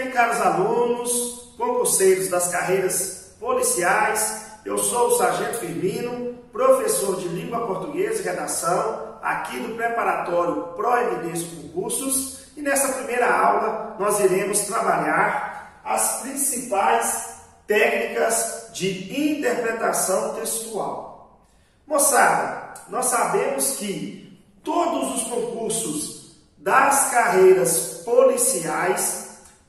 bem, caros alunos, concurseiros das carreiras policiais? Eu sou o Sargento Firmino, professor de Língua Portuguesa e Redação, aqui do Preparatório Pró-Evidência Concursos, e nessa primeira aula nós iremos trabalhar as principais técnicas de interpretação textual. Moçada, nós sabemos que todos os concursos das carreiras policiais,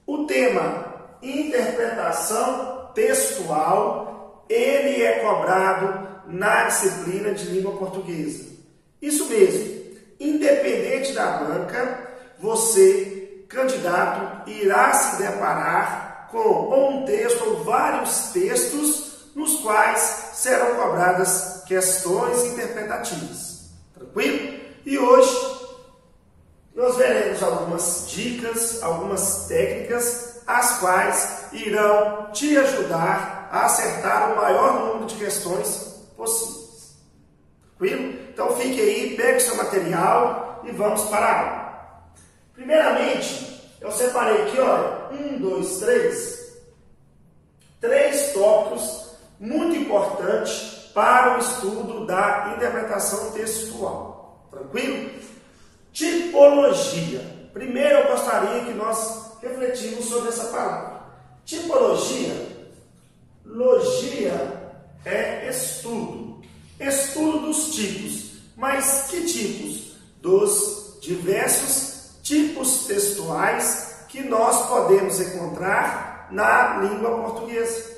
o tema interpretação textual, ele é cobrado na disciplina de língua portuguesa. Isso mesmo, independente da banca, você, candidato, irá se deparar com um texto ou vários textos nos quais serão cobradas questões interpretativas. Tranquilo? E hoje nós veremos algumas dicas, algumas técnicas, as quais irão te ajudar a acertar o maior número de questões possíveis. Tranquilo? Então fique aí, pegue seu material e vamos para a aula. Primeiramente, eu separei aqui, olha, 3 tópicos muito importantes para o estudo da interpretação textual. Tranquilo? Tipologia. Primeiro eu gostaria que nós refletimos sobre essa palavra. Tipologia. Logia é estudo. Estudo dos tipos. Mas que tipos? Dos diversos tipos textuais que nós podemos encontrar na língua portuguesa.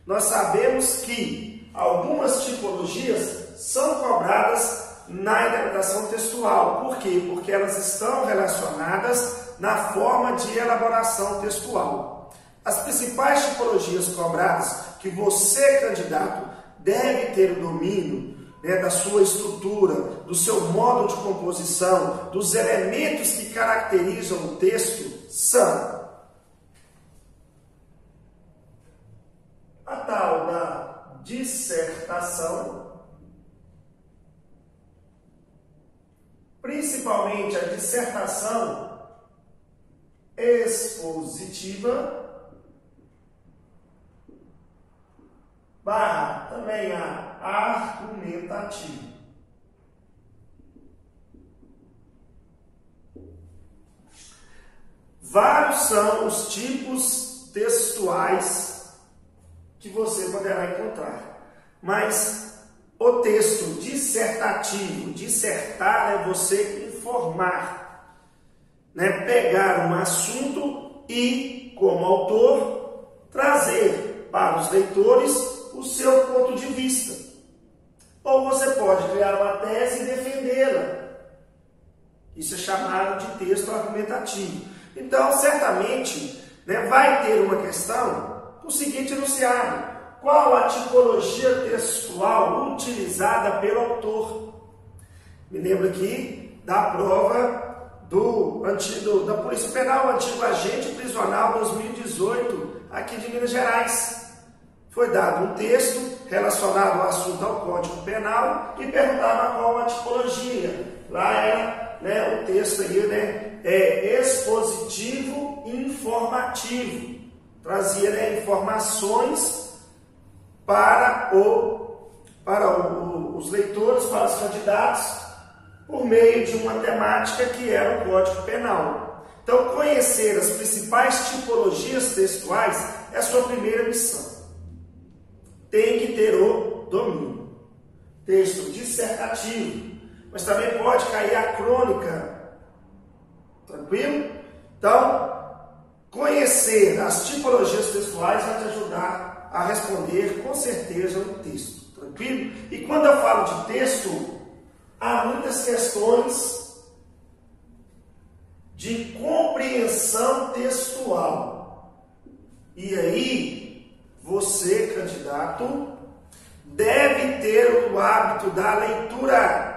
Nós sabemos que algumas tipologias são cobradas na interpretação textual. Por quê? Porque elas estão relacionadas na forma de elaboração textual. As principais tipologias cobradas que você, candidato, deve ter o domínio, da sua estrutura, do seu modo de composição, dos elementos que caracterizam o texto, são a tal da dissertação, principalmente a dissertação expositiva, barra também a argumentativa. Vários são os tipos textuais que você poderá encontrar, mas o texto dissertativo, dissertar é você informar, pegar um assunto e, como autor, trazer para os leitores o seu ponto de vista. Ou você pode criar uma tese e defendê-la. Isso é chamado de texto argumentativo. Então, certamente, vai ter uma questão com o seguinte enunciado: qual a tipologia textual utilizada pelo autor? Me lembro aqui da prova da Polícia Penal, antigo agente prisional 2018, aqui de Minas Gerais. Foi dado um texto relacionado ao assunto ao Código Penal e perguntava qual a tipologia. Lá era, o texto aí, expositivo e informativo. Trazia, informações para os leitores, para os candidatos, por meio de uma temática que era o Código Penal. Então, conhecer as principais tipologias textuais é a sua primeira missão. Tem que ter o domínio. Texto dissertativo, mas também pode cair a crônica. Tranquilo? Então, conhecer as tipologias textuais vai te ajudar a responder com certeza o texto. Tranquilo? E quando eu falo de texto, há muitas questões de compreensão textual. E aí, você, candidato, deve ter o hábito da leitura.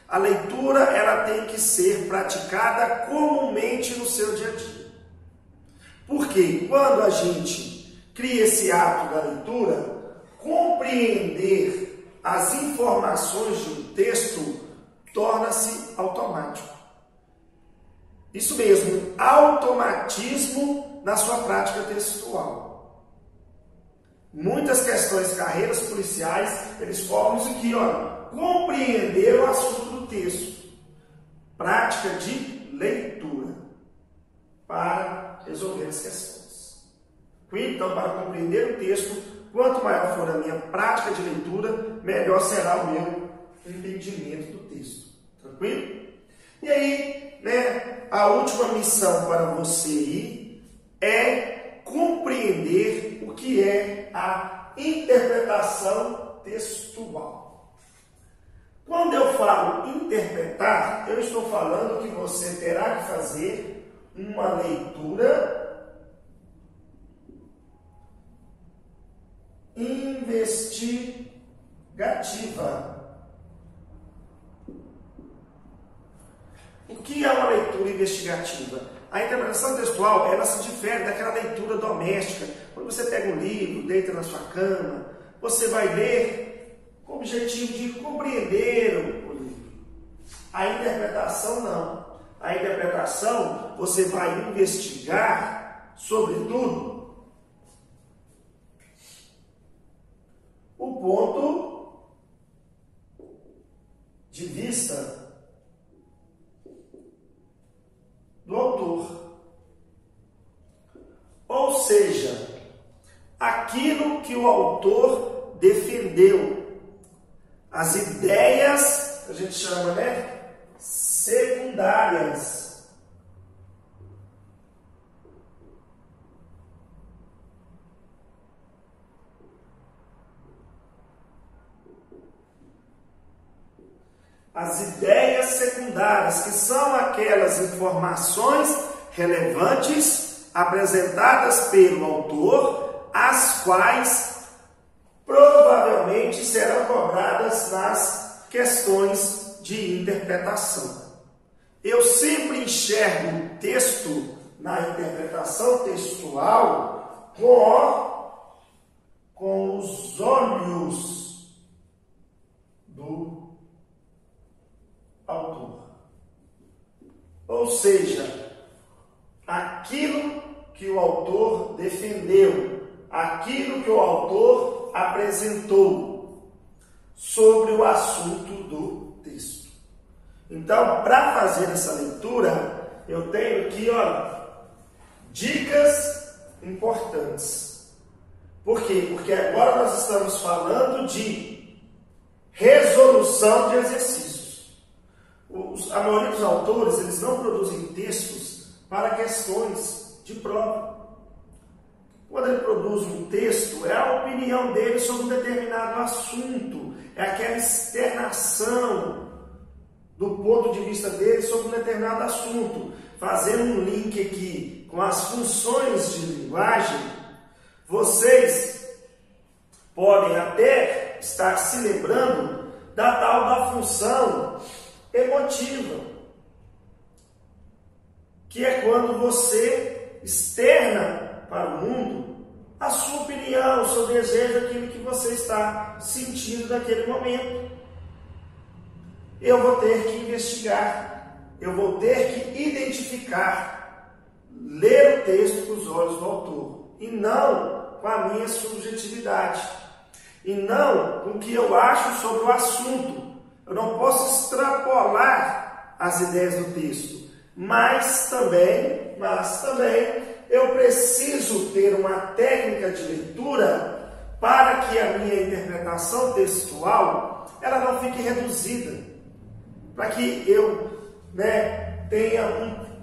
A leitura, ela tem que ser praticada comumente no seu dia a dia. Porque quando a gente cria esse hábito da leitura, compreender as informações de um texto torna-se automático. Isso mesmo, automatismo na sua prática textual. Muitas questões de carreiras policiais, eles focam isso aqui, ó, compreender o assunto do texto. Prática de leitura para resolver as questões. Então, para compreender o texto, quanto maior for a minha prática de leitura, melhor será o meu entendimento do texto. Tranquilo? E aí, a última missão para você aí é compreender o que é a interpretação textual. Quando eu falo interpretar, eu estou falando que você terá que fazer uma leitura investigativa. O que é uma leitura investigativa? A interpretação textual, ela se difere daquela leitura doméstica. Quando você pega um livro, deita na sua cama, você vai ler com o objetivo de compreender o livro. A interpretação não. A interpretação, você vai investigar, sobretudo, o ponto de vista do autor. Ou seja, aquilo que o autor defendeu, as ideias, a gente chama, secundárias. As ideias secundárias, que são aquelas informações relevantes apresentadas pelo autor, as quais provavelmente serão cobradas nas questões de interpretação. Eu sempre enxergo o texto na interpretação textual com os olhos do autor. Ou seja, aquilo que o autor defendeu, aquilo que o autor apresentou sobre o assunto do texto. Então, para fazer essa leitura, eu tenho aqui, dicas importantes. Por quê? Porque agora nós estamos falando de resolução de exercícios. A maioria dos autores, eles não produzem textos para questões de prova. Quando ele produz um texto, é a opinião dele sobre um determinado assunto, é aquela externação do ponto de vista dele sobre um determinado assunto. Fazendo um link aqui com as funções de linguagem, vocês podem até estar se lembrando da tal da função emotiva, que é quando você externa para o mundo a sua opinião, o seu desejo, aquilo que você está sentindo naquele momento. Eu vou ter que investigar, eu vou ter que identificar, ler o texto com os olhos do autor, e não com a minha subjetividade, e não com o que eu acho sobre o assunto. Eu não posso extrapolar as ideias do texto, mas também eu preciso ter uma técnica de leitura para que a minha interpretação textual ela não fique reduzida, para que eu tenha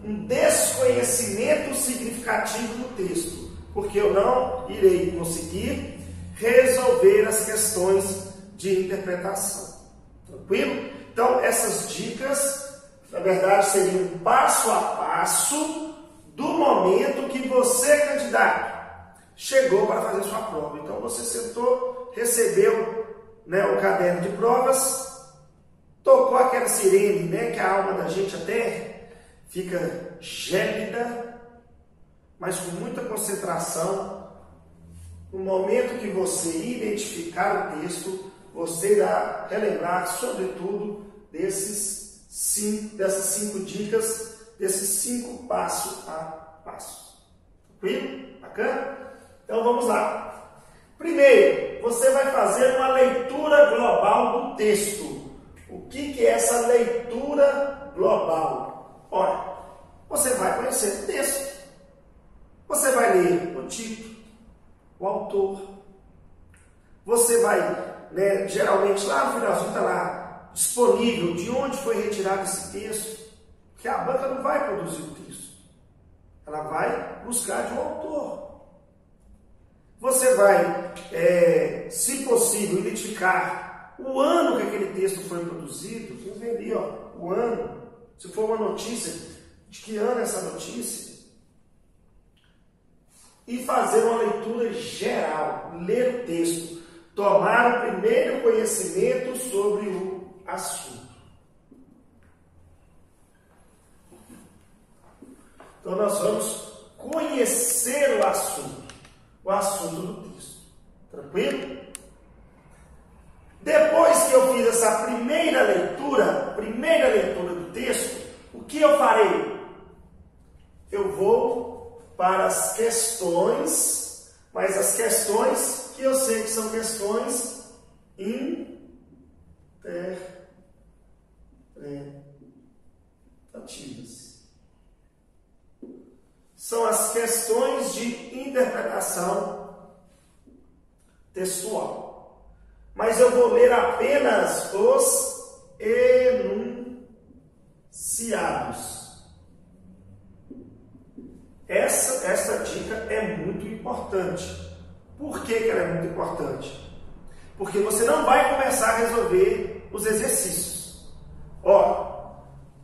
um desconhecimento significativo do texto, porque eu não irei conseguir resolver as questões de interpretação. Tranquilo? Então, essas dicas, na verdade, seriam um passo a passo do momento que você, candidato, chegou para fazer sua prova. Então, você sentou, recebeu o caderno de provas, tocou aquela sirene, que a alma da gente até fica gélida, mas com muita concentração. No momento que você identificar o texto, você irá relembrar, sobretudo, dessas 5 dicas, desses 5 passo a passo. Tranquilo? Bacana? Então vamos lá. Primeiro, você vai fazer uma leitura global do texto. O que é essa leitura global? Olha, você vai conhecer o texto. Você vai ler o título, o autor. Você vai, geralmente lá no finalzinho está lá disponível de onde foi retirado esse texto, que a banca não vai produzir o texto. Ela vai buscar de um autor. Você vai, se possível, identificar o ano que aquele texto foi produzido. Você vê ali, ó, o ano. Se for uma notícia, de que ano é essa notícia? E fazer uma leitura geral, ler o texto, tomar o primeiro conhecimento sobre o assunto. Então nós vamos conhecer o assunto do texto. Tranquilo? Depois que eu fiz essa primeira leitura do texto, o que eu farei? Eu vou para as questões, mas as questões que eu sei que são questões interpretativas. São as questões de interpretação textual. Mas eu vou ler apenas os enunciados. Essa dica é muito importante. Por que ela é muito importante? Porque você não vai começar a resolver os exercícios. Ó,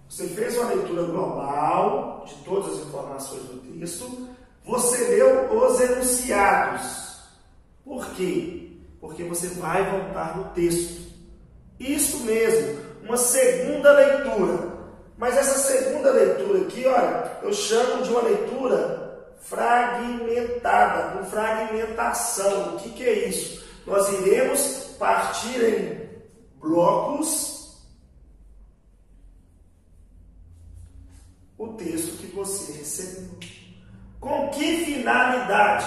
você fez uma leitura global de todas as informações do texto, você leu os enunciados. Por quê? Porque você vai voltar no texto. Isso mesmo, uma segunda leitura. Mas essa segunda leitura aqui, olha, eu chamo de uma leitura fragmentada, com fragmentação. O que é isso? Nós iremos partir em blocos o texto que você recebeu. Com que finalidade?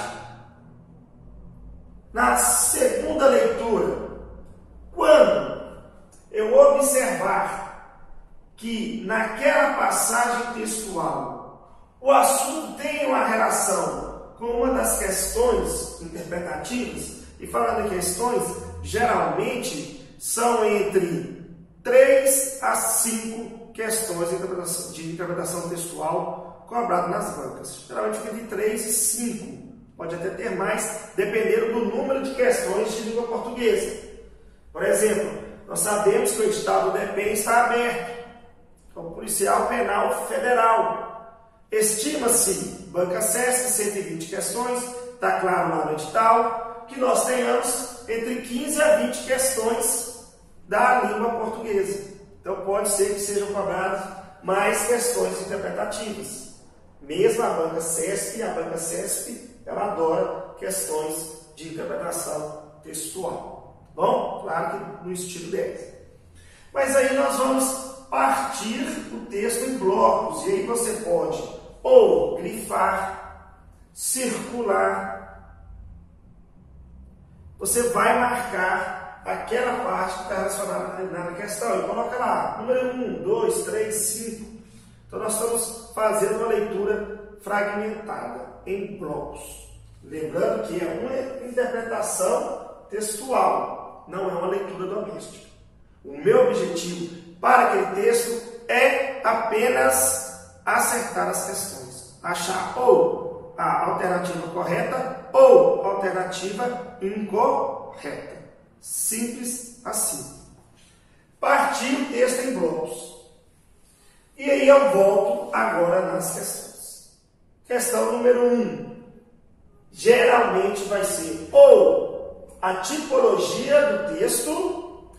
Na segunda leitura, quando eu observar que naquela passagem textual o assunto tem uma relação com uma das questões interpretativas, e falando em questões, geralmente são entre 3 a 5 questões de interpretação textual cobradas nas bancas. Geralmente fica entre 3 e 5. Pode até ter mais, dependendo do número de questões de língua portuguesa. Por exemplo, nós sabemos que o edital do DEPEN está aberto. Então, Policial Penal Federal. Estima-se, banca SESC, 120 questões, está claro lá no edital, que nós tenhamos entre 15 a 20 questões da língua portuguesa. Então, pode ser que sejam cobradas mais questões interpretativas. Mesmo a banca CESP, ela adora questões de interpretação textual. Bom, claro que no estilo 10. Mas aí nós vamos partir o texto em blocos. E aí você pode ou grifar, circular. Você vai marcar aquela parte que está relacionada na questão. E coloca lá, número 1, 2, 3, 5. Então nós estamos fazendo uma leitura fragmentada, em blocos. Lembrando que é uma interpretação textual, não é uma leitura doméstica. O meu objetivo para aquele texto é apenas acertar as questões. Achar ou a alternativa correta ou a alternativa incorreta. Simples assim. Partir o texto em blocos. E aí eu volto agora nas questões. Questão número 1. Geralmente vai ser ou a tipologia do texto,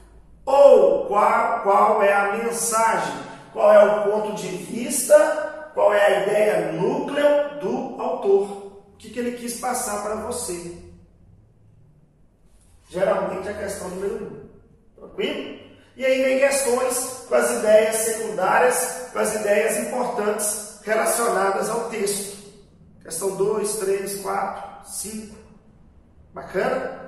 ou qual é a mensagem, qual é o ponto de vista, qual é a ideia núcleo do autor. O que ele quis passar para você. Geralmente é a questão número 1. Tranquilo? E aí vem questões com as ideias secundárias, com as ideias importantes relacionadas ao texto. Questão 2, 3, 4, 5. Bacana?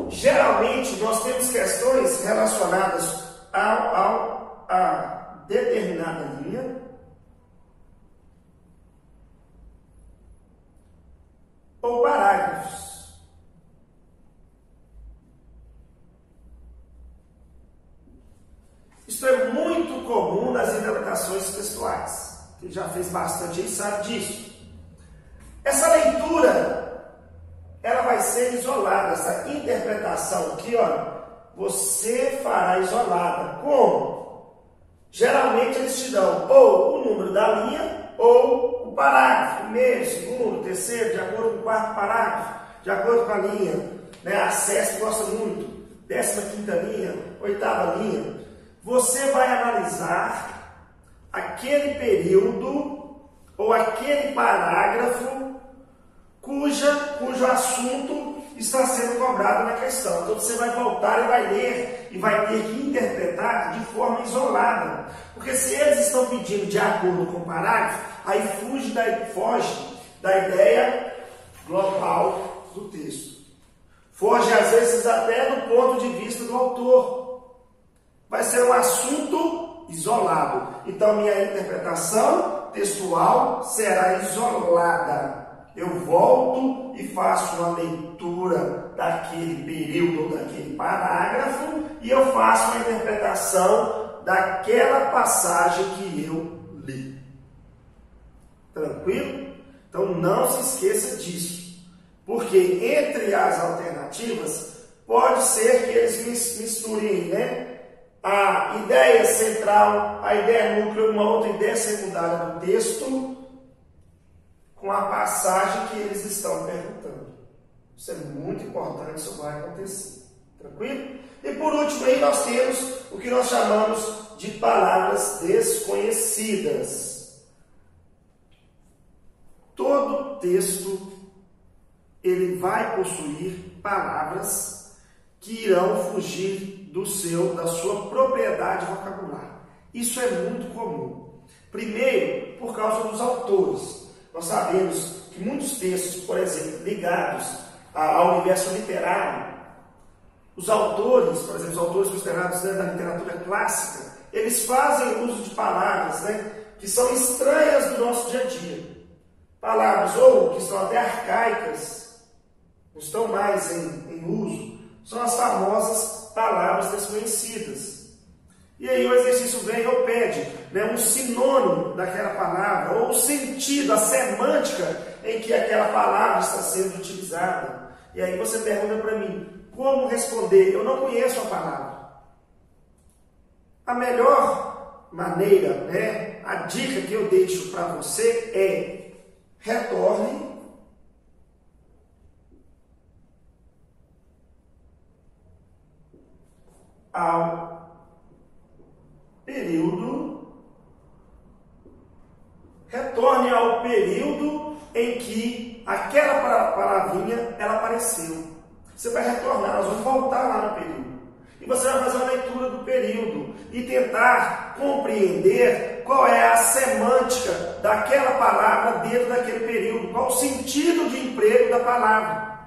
Geralmente, nós temos questões relacionadas a determinada linha ou parágrafos. Isso é muito comum nas interpretações textuais. Quem já fez bastante aí sabe disso. Essa leitura, ela vai ser isolada. Essa interpretação aqui, ó, você fará isolada. Como? Geralmente eles te dão ou o número da linha ou o parágrafo, primeiro, segundo, terceiro, de acordo com o quarto parágrafo, de acordo com a linha. Né? A SESC gosta muito. 15ª linha, 8ª linha. Você vai analisar aquele período ou aquele parágrafo cujo assunto está sendo cobrado na questão. Então você vai voltar e vai ler e vai ter que interpretar de forma isolada. Porque se eles estão pedindo de acordo com o parágrafo, aí foge da ideia global do texto. Foge às vezes até do ponto de vista do autor. Vai ser um assunto isolado. Então minha interpretação textual será isolada. Eu volto e faço uma leitura daquele período ou daquele parágrafo e eu faço uma interpretação daquela passagem que eu li. Tranquilo? Então não se esqueça disso. Porque entre as alternativas pode ser que eles misturem, né? A ideia central, a ideia núcleo, uma outra ideia secundária do texto com a passagem que eles estão perguntando. Isso é muito importante, isso vai acontecer. Tranquilo? E por último aí nós temos o que nós chamamos de palavras desconhecidas. Todo texto ele vai possuir palavras que irão fugir da sua propriedade vocabular. Isso é muito comum. Primeiro, por causa dos autores. Nós sabemos que muitos textos, por exemplo, ligados ao universo literário, os autores, por exemplo, os autores considerados da literatura clássica, eles fazem uso de palavras, né, que são estranhas do nosso dia a dia. Palavras ou que estão até arcaicas, não estão mais em uso, são as famosas palavras desconhecidas. E aí o exercício vem ou pede, né, um sinônimo daquela palavra, ou o sentido, a semântica em que aquela palavra está sendo utilizada. E aí você pergunta para mim, como responder? Eu não conheço a palavra. A melhor maneira, né, a dica que eu deixo para você é retorne ao período em que aquela palavrinha ela apareceu. Você vai retornar, nós vamos voltar lá no período. E você vai fazer uma leitura do período e tentar compreender qual é a semântica daquela palavra dentro daquele período, qual o sentido de emprego da palavra.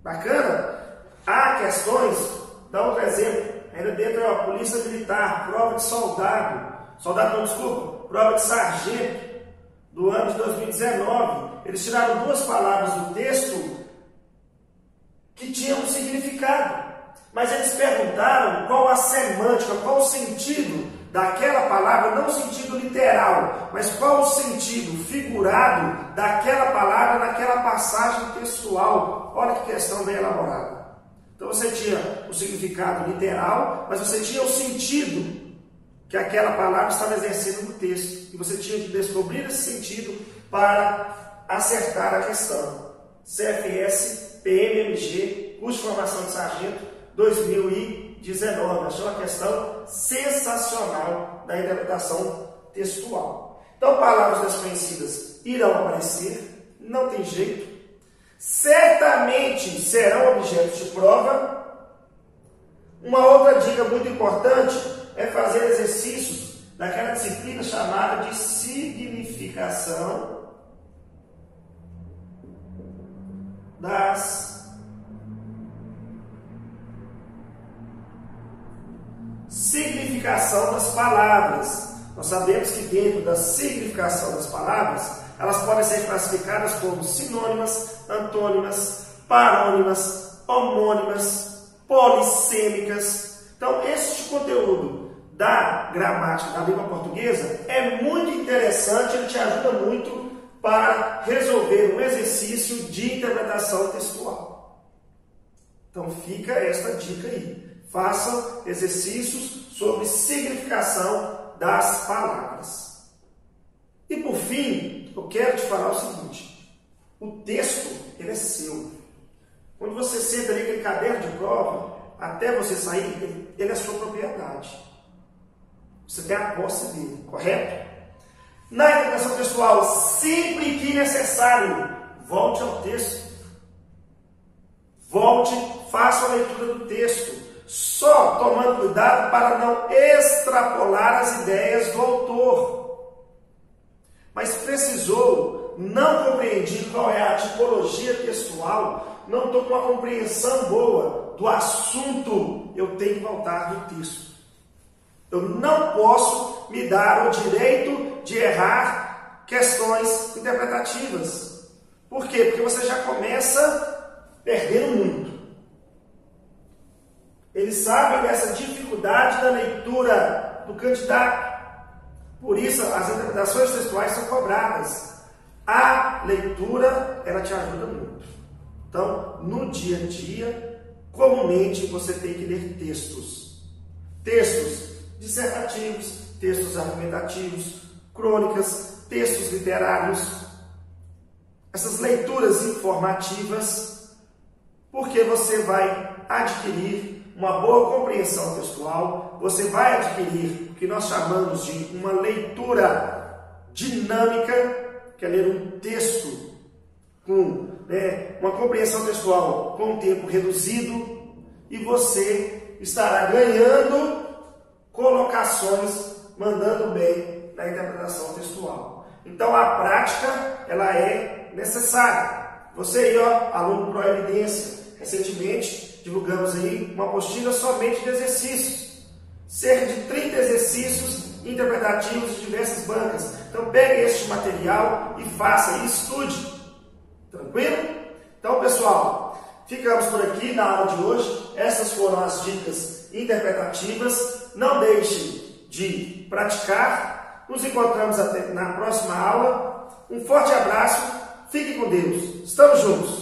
Bacana? Há questões, dá outro exemplo, ainda dentro da polícia militar, prova de prova de sargento, do ano de 2019, eles tiraram duas palavras do texto que tinham um significado, mas eles perguntaram qual a semântica, qual o sentido daquela palavra, não o sentido literal, mas qual o sentido figurado daquela palavra naquela passagem textual. Olha que questão bem elaborada. Então você tinha o significado literal, mas você tinha o sentido que aquela palavra estava exercendo no texto. E você tinha que descobrir esse sentido para acertar a questão. CFS, PMMG, curso de formação de sargento 2019. Achei uma questão sensacional da interpretação textual. Então, palavras desconhecidas irão aparecer, não tem jeito. Certamente serão objetos de prova. Uma outra dica muito importante é fazer exercícios daquela disciplina chamada de significação das palavras. Nós sabemos que dentro da significação das palavras, elas podem ser classificadas como sinônimas, antônimas, parônimas, homônimas, polissêmicas. Então, este conteúdo da gramática da língua portuguesa é muito interessante, ele te ajuda muito para resolver um exercício de interpretação textual. Então, fica esta dica aí. Faça exercícios sobre significação das palavras. E por fim, eu quero te falar o seguinte: o texto, ele é seu. Quando você senta ali aquele caderno de prova, até você sair, ele é sua propriedade. Você tem a posse dele, correto? Na interpretação textual, sempre que necessário, volte ao texto. Volte, faça a leitura do texto. Só tomando cuidado para não extrapolar as ideias do autor. Mas precisou, não compreendi qual é a tipologia textual, não estou com uma compreensão boa do assunto, eu tenho que voltar do texto. Eu não posso me dar o direito de errar questões interpretativas. Por quê? Porque você já começa perdendo muito. Eles sabem dessa dificuldade da leitura do candidato. Por isso, as interpretações textuais são cobradas. A leitura, ela te ajuda muito. Então, no dia a dia, comumente você tem que ler textos. Textos dissertativos, textos argumentativos, crônicas, textos literários. Essas leituras informativas, porque você vai adquirir uma boa compreensão textual, você vai adquirir o que nós chamamos de uma leitura dinâmica, que é ler um texto com uma compreensão textual com um tempo reduzido, e você estará ganhando colocações, mandando bem na interpretação textual. Então a prática, ela é necessária. Você aí, aluno Proevidência, recentemente divulgamos aí uma apostila somente de exercícios. Cerca de 30 exercícios interpretativos de diversas bancas. Então pegue este material e faça e estude. Tranquilo? Então, pessoal, ficamos por aqui na aula de hoje. Essas foram as dicas interpretativas. Não deixe de praticar. Nos encontramos na próxima aula. Um forte abraço. Fique com Deus. Estamos juntos.